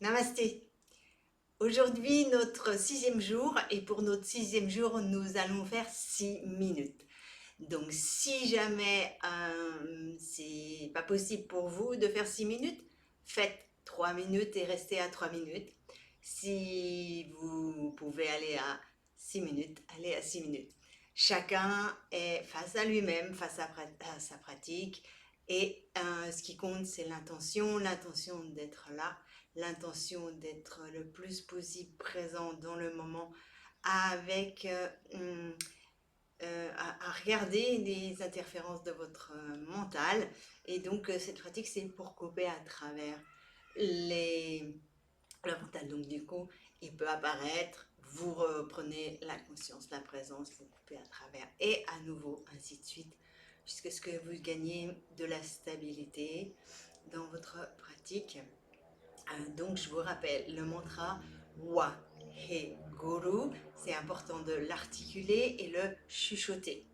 Namasté. Aujourd'hui, notre sixième jour, et pour notre sixième jour, nous allons faire 6 minutes. Donc, si jamais c'est pas possible pour vous de faire 6 minutes, faites 3 minutes et restez à 3 minutes. Si vous pouvez aller à 6 minutes, allez à 6 minutes. Chacun est face à lui-même, face à sa pratique. Et ce qui compte, c'est l'intention d'être là, l'intention d'être le plus possible présent dans le moment avec à regarder les interférences de votre mental. Et donc, cette pratique, c'est pour couper à travers le mental. Donc, du coup, il peut apparaître, vous reprenez la conscience, la présence, vous coupez à travers, et à nouveau, ainsi de suite, jusqu'à ce que vous gagnez de la stabilité dans votre pratique. Donc, je vous rappelle le mantra Wa He Guru, c'est important de l'articuler et le chuchoter.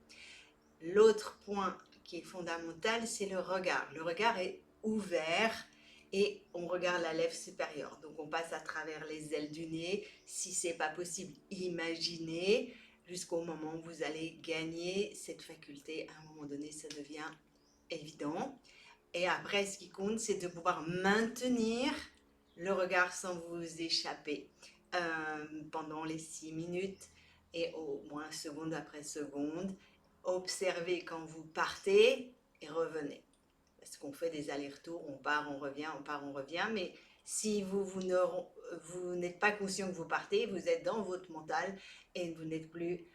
L'autre point qui est fondamental, c'est le regard. Le regard est ouvert et on regarde la lèvre supérieure. Donc, on passe à travers les ailes du nez. Si ce n'est pas possible, imaginez jusqu'au moment où vous allez gagner cette faculté. À un moment donné, ça devient évident. Et après, ce qui compte, c'est de pouvoir maintenir le regard sans vous échapper pendant les 6 minutes et au moins seconde après seconde. Observez quand vous partez et revenez. Parce qu'on fait des allers-retours, on part, on revient, on part, on revient. Mais si vous n'êtes pas conscient que vous partez, vous êtes dans votre mental et vous n'êtes plus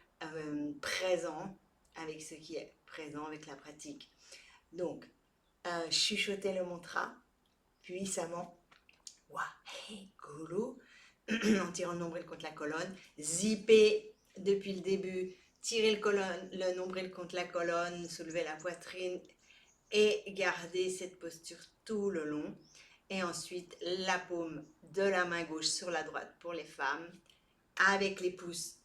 présent avec ce qui est présent, avec la pratique. Donc, chuchoter le mantra puissamment. Wahe Guru, en tirant le nombril contre la colonne. Zipper depuis le début, tirer le nombril contre la colonne, soulever la poitrine et garder cette posture tout le long. Et ensuite, la paume de la main gauche sur la droite pour les femmes, avec les pouces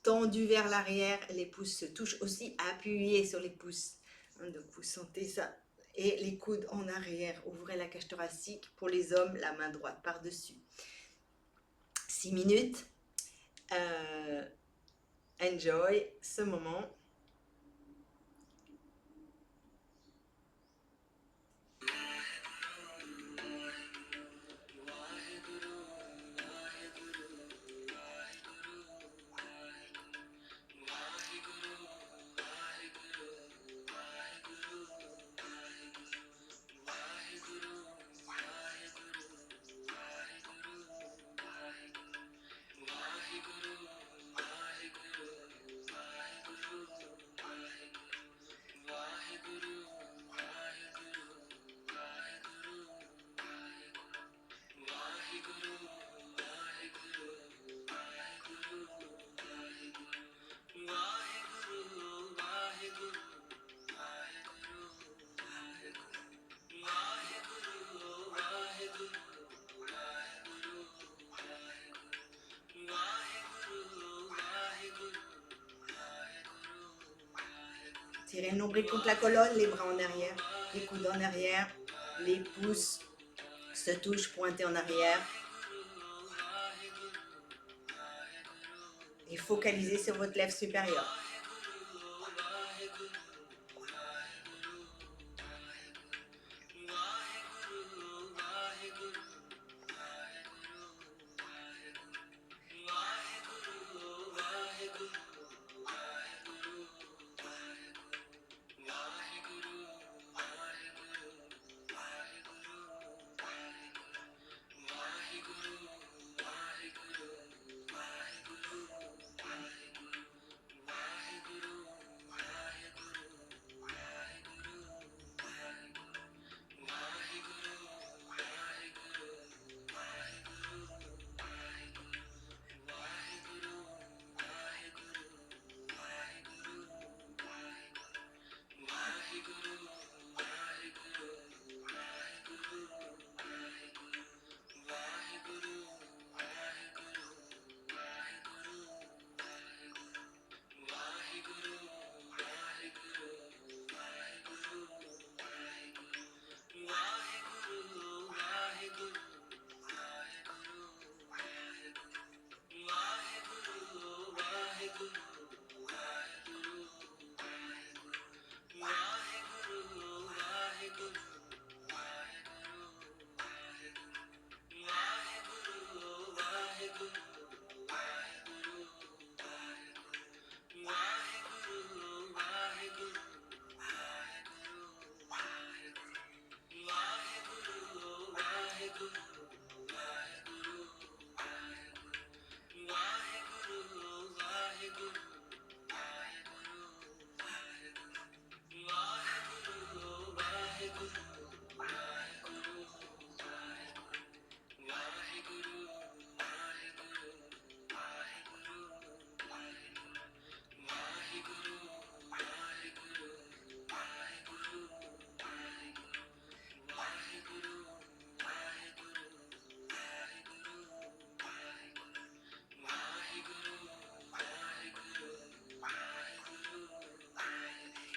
tendus vers l'arrière. Les pouces se touchent aussi, appuyés sur les pouces. Donc, vous sentez ça. Et les coudes en arrière, ouvrez la cage thoracique. Pour les hommes, la main droite par-dessus. 6 minutes. Enjoy ce moment. Tirez le nombril contre la colonne, les bras en arrière, les coudes en arrière, les pouces se touchent, pointés en arrière. Et focalisez sur votre lèvre supérieure.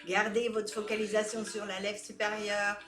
Gardez votre focalisation sur la lèvre supérieure.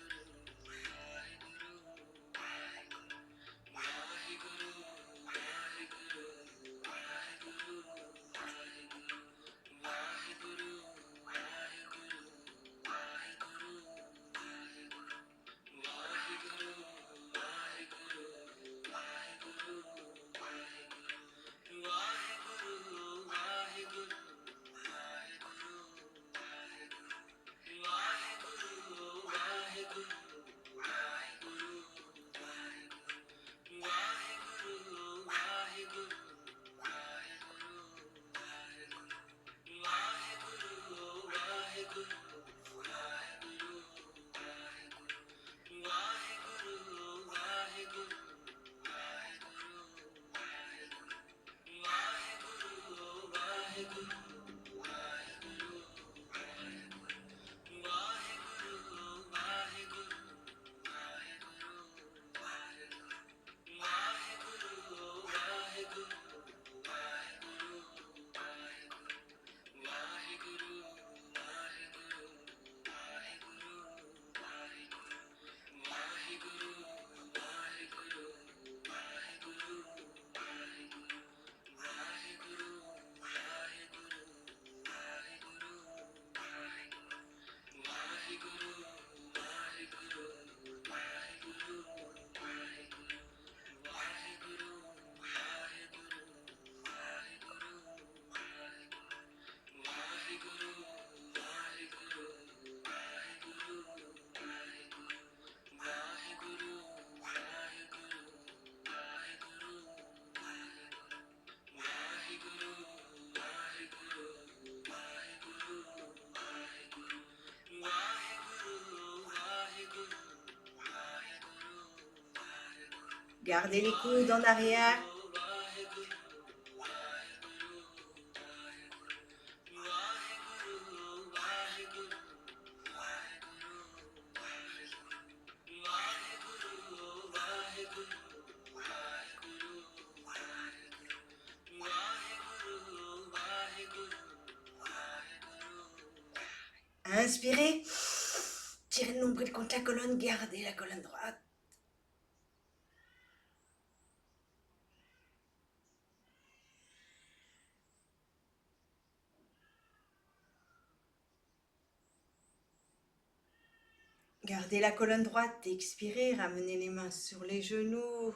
Gardez les coudes en arrière. Inspirez. Tirez le nombril contre la colonne. Gardez la colonne droite. Gardez la colonne droite, expirez, ramenez les mains sur les genoux,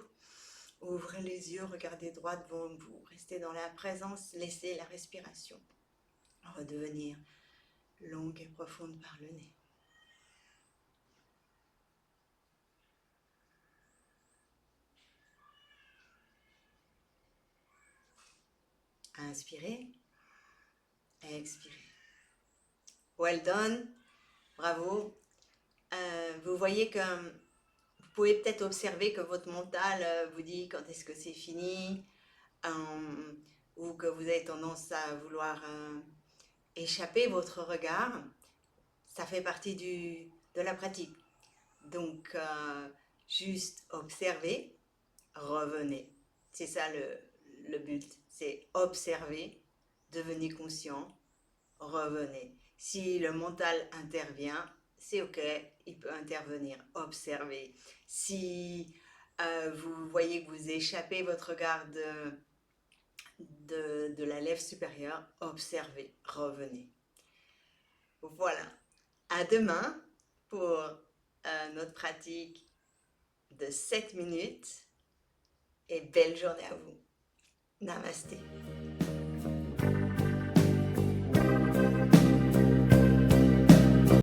ouvrez les yeux, regardez droit devant vous, restez dans la présence, laissez la respiration redevenir longue et profonde par le nez. Inspirez, expirez. Well done, bravo. Vous voyez que vous pouvez peut-être observer que votre mental vous dit quand est-ce que c'est fini, ou que vous avez tendance à vouloir échapper votre regard. Ça fait partie de la pratique. Donc, juste observer, revenez. C'est ça le but, c'est observer, devenez conscient, revenez. Si le mental intervient, c'est ok, il peut intervenir, observez. Si vous voyez que vous échappez votre regard de la lèvre supérieure, observez, revenez. Voilà, à demain pour notre pratique de 7 minutes et belle journée à vous. Namasté.